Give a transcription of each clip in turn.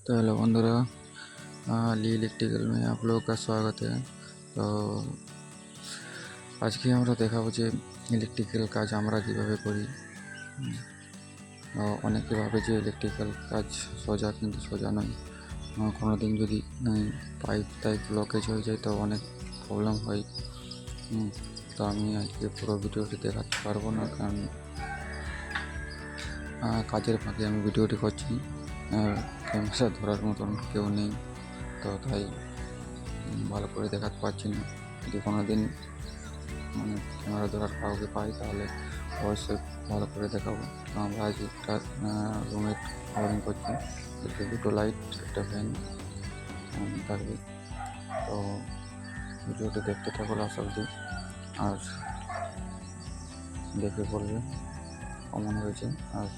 तो हेलो बंधुरा, ली इलेक्ट्रिकल में आप लोगों का स्वागत है। तो आज के আমরা দেখাবো যে ইলেকট্রিক্যাল কাজ আমরা কিভাবে করি। অনেকে ভাবে যে ইলেকট্রিক্যাল কাজ সোজা, কিন্তু সোজা নয়। কোনো দিন যদি পাইপ ব্লকেজ হয়ে যায় তো অনেক প্রবলেম হয়। তো আমি আজকে পুরো ভিডিওটি দেখাতে পারবো না, কারণ কাজের ফাঁকে আমি ভিডিওটি করছি, ক্যামেরা ধরার মতন কেউ নেই, তো তাই ভালো করে দেখাতে পারছি না। যদি কোনো দিন ক্যামেরা ধরার কাউকে পাই তাহলে অবশ্যই ভালো করে দেখাবো। তো আমরা আজ একটা রুমের ওয়ারিং করছি, দুটো লাইট, একটা ফ্যান থাকবে। তো ভিডিওটি দেখতে থাকো লাস্ট অবধি, আর দেখে বলবে কেমন হয়েছে। আর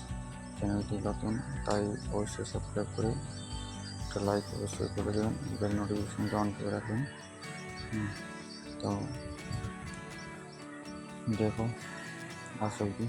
চ্যানেলটি নতুন, তাই অবশ্যই সাবস্ক্রাইব করে একটা লাইক অবশ্যই করে দেবেন, বেল নোটিফিকেশনটা অন করে রাখবেন। তো দেখো আসল কি।